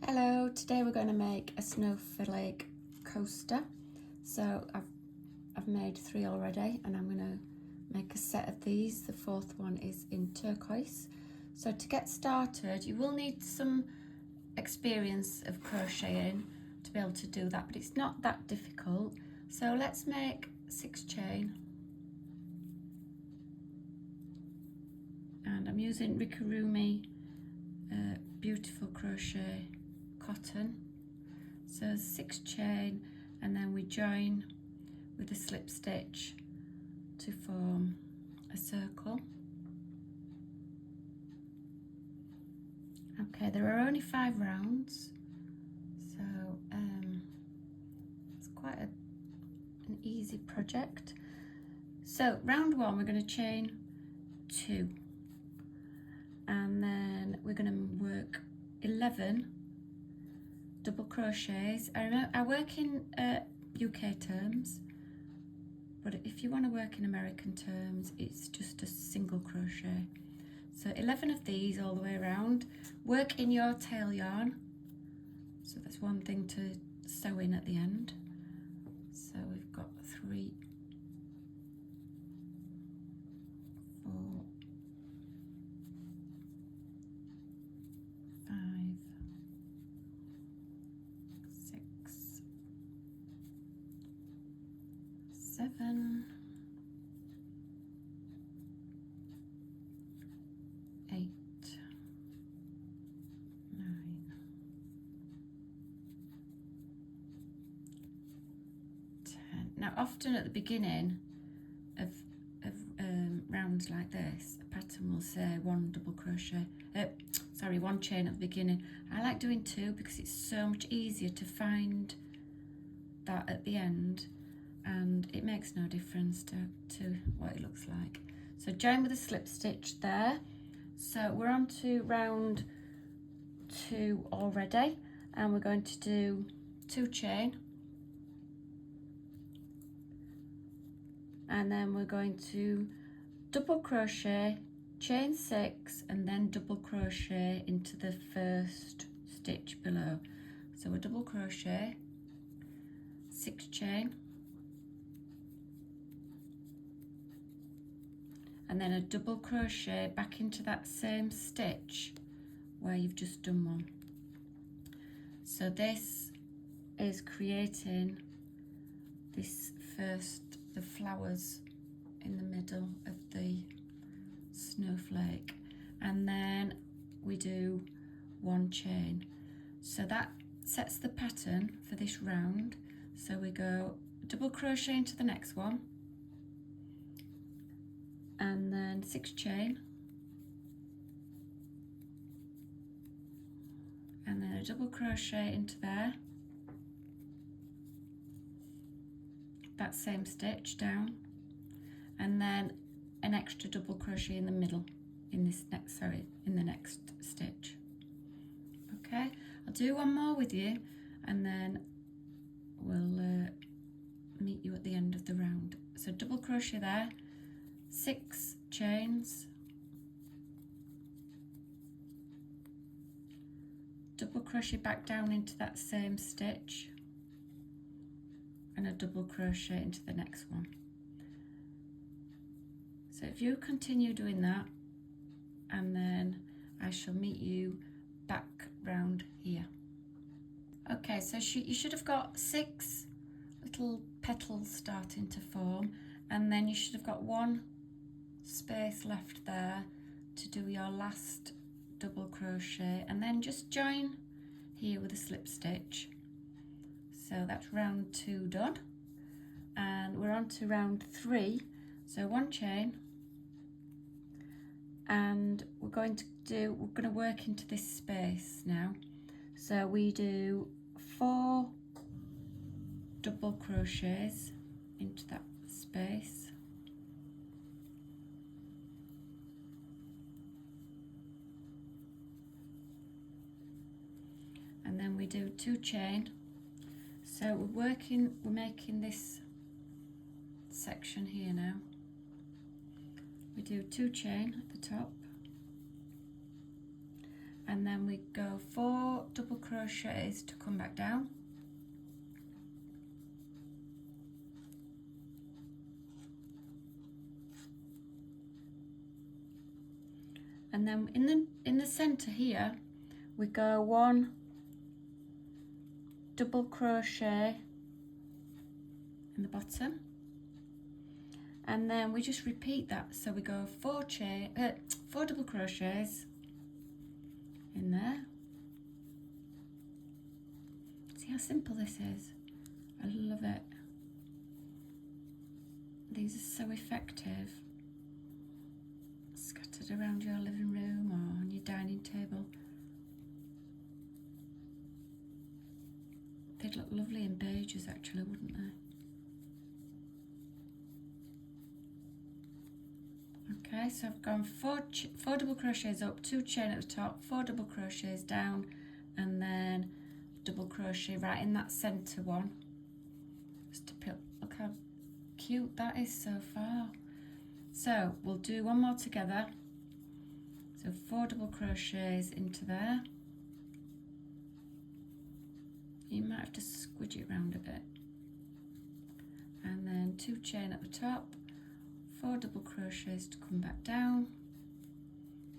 Hello, today we're going to make a snowflake coaster. So I've made 3 already and I'm going to make a set of these. The 4th one is in turquoise. So to get started, you will need some experience of crocheting to be able to do that, but it's not that difficult. So let's make 6 chain. And I'm using Rikirumi beautiful crochet cotton. So 6 chain, and then we join with a slip stitch to form a circle. Okay, there are only 5 rounds, so it's quite an easy project. So round 1 we're going to chain 2, and then we're going to work 11 double crochets. I work in UK terms, but if you want to work in American terms, it's just a single crochet. So 11 of these all the way around. Work in your tail yarn, so that's one thing to sew in at the end. So we've got 3, 4, 5, 6, 7, 8, 9, 10. Now often at the beginning of rounds like this, a pattern will say 1 double crochet, 1 chain at the beginning. I like doing 2 because it's so much easier to find that at the end, and it makes no difference to what it looks like. So join with a slip stitch there. So we're on to round 2 already, and we're going to do 2 chain, and then we're going to double crochet, chain 6, and then double crochet into the first stitch below. So a double crochet, 6 chain, and then a double crochet back into that same stitch where you've just done 1. So this is creating this the flowers in the middle of the snowflake, and then we do 1 chain. So that sets the pattern for this round. So we go double crochet into the next one, and then 6 chain, and then a double crochet into there, that same stitch down, and then an extra double crochet in the middle in the next stitch. Okay, I'll do 1 more with you, and then we'll meet you at the end of the round. So double crochet there, 6 chains, double crochet back down into that same stitch, and a double crochet into the next one. So if you continue doing that, and then I shall meet you back round here. Okay, so you should have got 6 little petals starting to form, and then you should have got 1 space left there to do your last double crochet, and then just join here with a slip stitch. So that's round 2 done, and we're on to round 3. So 1 chain, and we're going to work into this space now. So we do 4 double crochets into that space, and then we do 2 chain. So we're making this section here now. We do 2 chain at the top, and then we go 4 double crochets to come back down. And then in the center here, we go 1 double crochet in the bottom, and then we just repeat that. So we go 4 double crochets in there. See how simple this is? I love it. These are so effective. Scattered around your living room or on your dining table. They'd look lovely in beiges actually, wouldn't they? Okay, so I've gone 4 double crochets up, 2 chain at the top, 4 double crochets down, and then double crochet right in that center one. Just to put, look how cute that is so far. So we'll do one more together. So 4 double crochets into there. You might have to squidge it around a bit. And then 2 chain at the top, 4 double crochets to come back down.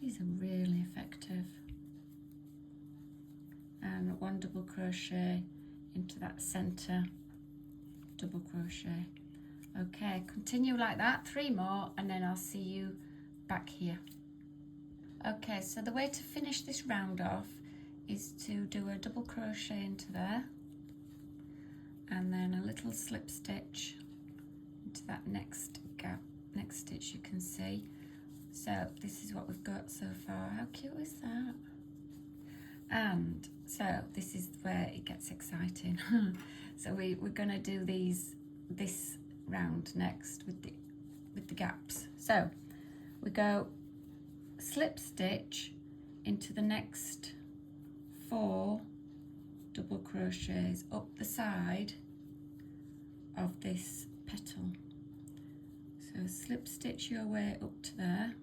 These are really effective. And 1 double crochet into that center double crochet. Okay, continue like that, 3 more, and then I'll see you back here. Okay, so the way to finish this round off is to do a double crochet into there, and then a little slip stitch into that next gap, next stitch you can see. So this is what we've got so far. How cute is that? And so this is where it gets exciting. So we're going to do this round next with the gaps. So we go slip stitch into the next 4 double crochets up the side of this petal. So slip stitch your way up to there.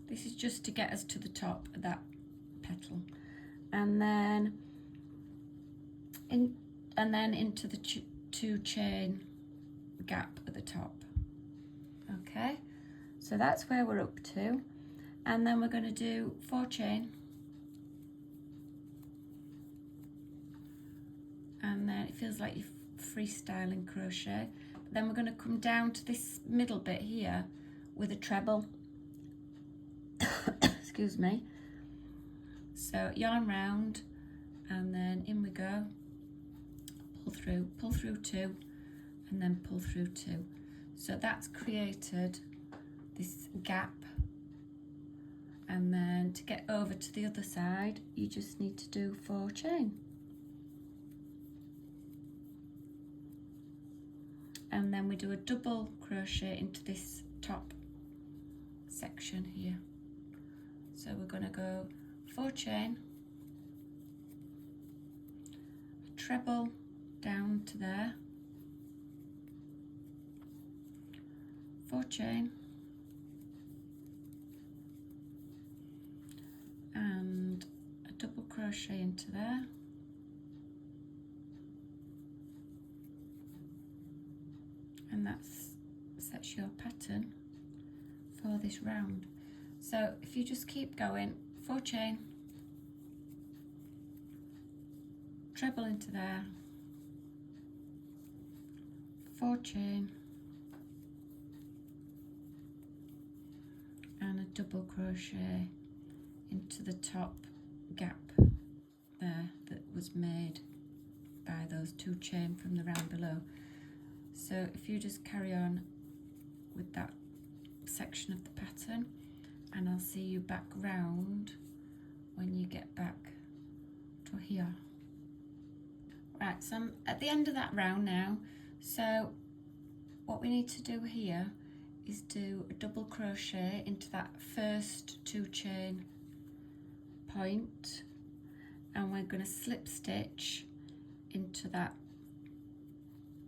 This is just to get us to the top of that petal, and then into the 2 chain gap at the top. Okay, so that's where we're up to, and then we're going to do 4 chain, and then it feels like you're freestyling crochet. But then we're going to come down to this middle bit here with a treble. Excuse me. So yarn round, and then in we go. Pull through 2, and then pull through 2. So that's created this gap, and then to get over to the other side you just need to do 4 chain, and then we do a double crochet into this top section here. So we're going to go 4 chain, a treble down to there, 4 chain, and a double crochet into there, and that sets your pattern for this round. So if you just keep going, 4 chain, treble into there, 4 chain, and a double crochet into the top gap there that was made by those 2 chain from the round below. So if you just carry on with that section of the pattern, and I'll see you back round when you get back to here. Right, so I'm at the end of that round now. So what we need to do here is do a double crochet into that first 2 chain point, and we're going to slip stitch into that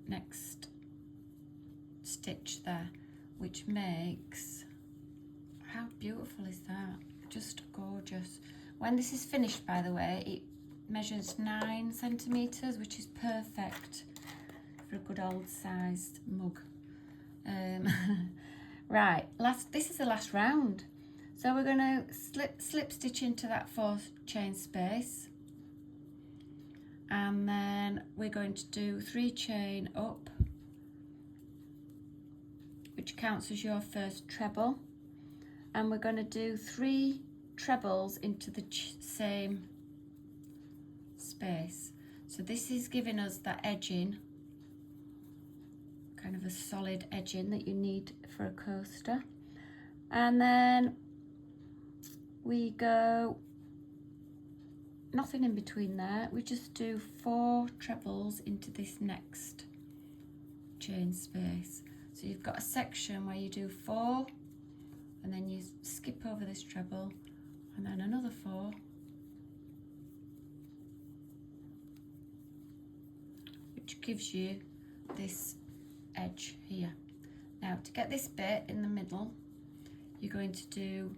next stitch there, which makes, how beautiful is that? Just gorgeous. When this is finished, by the way, it measures 9 centimetres, which is perfect for a good old sized mug. Right, this is the last round. So we're going to slip stitch into that 4 chain space, and then we're going to do 3 chain up, which counts as your first treble, and we're going to do 3 trebles into the same space. So this is giving us that edging, kind of a solid edging that you need for a coaster. And then we go nothing in between there, we just do 4 trebles into this next chain space. So you've got a section where you do 4 and then you skip over this treble and then another 4, which gives you this edge here. Now to get this bit in the middle, you're going to do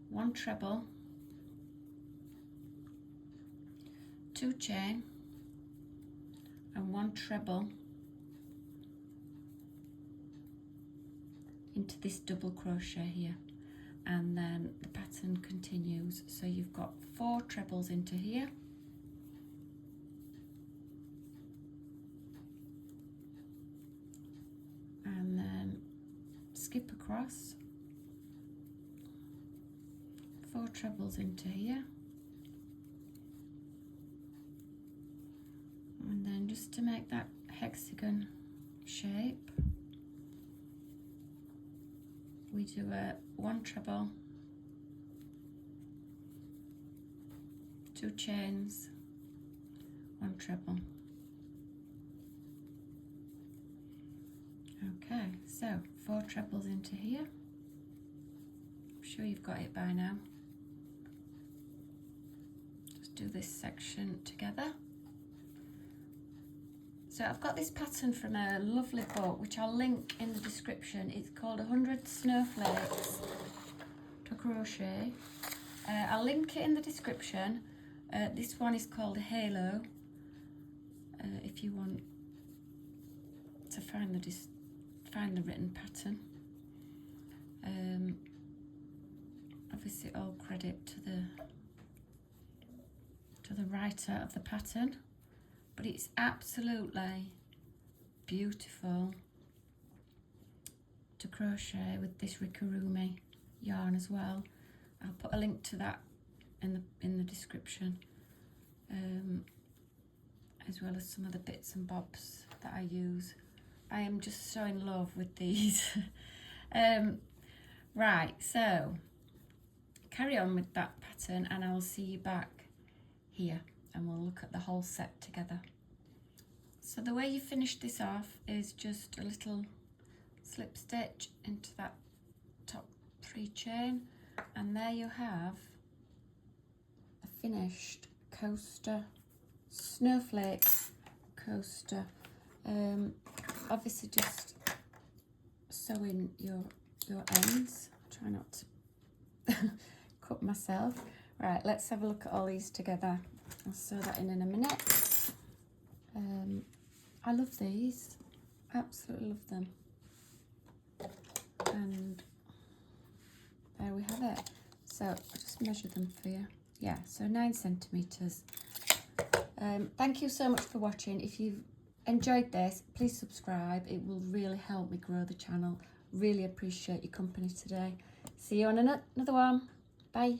1 treble, 2 chain and 1 treble into this double crochet here, and then the pattern continues. So you've got 4 trebles into here, and then skip across, 4 trebles into here, and then just to make that hexagon shape, we do a 1 treble, 2 chains, 1 treble. Okay, so 4 trebles into here. I'm sure you've got it by now. Just do this section together. So I've got this pattern from a lovely book, which I'll link in the description. It's called 100 Snowflakes to Crochet. I'll link it in the description. This one is called Halo, if you want to find the written pattern. Obviously all credit to the writer of the pattern. But it's absolutely beautiful to crochet with this Rikurumi yarn as well. I'll put a link to that in the description, as well as some of the bits and bobs that I use. I am just so in love with these. Right, so carry on with that pattern and I'll see you back here and we'll look at the whole set together. So the way you finish this off is just a little slip stitch into that top 3 chain, and there you have a finished coaster, snowflake coaster. Obviously just sew in your ends. Try not to cut myself. Right, let's have a look at all these together. I'll sew that in a minute. I love these, absolutely love them. And there we have it. So I'll just measure them for you. Yeah, so 9 centimetres. Thank you so much for watching. If you've enjoyed this, please subscribe. It will really help me grow the channel. Really appreciate your company today. See you on another one. Bye.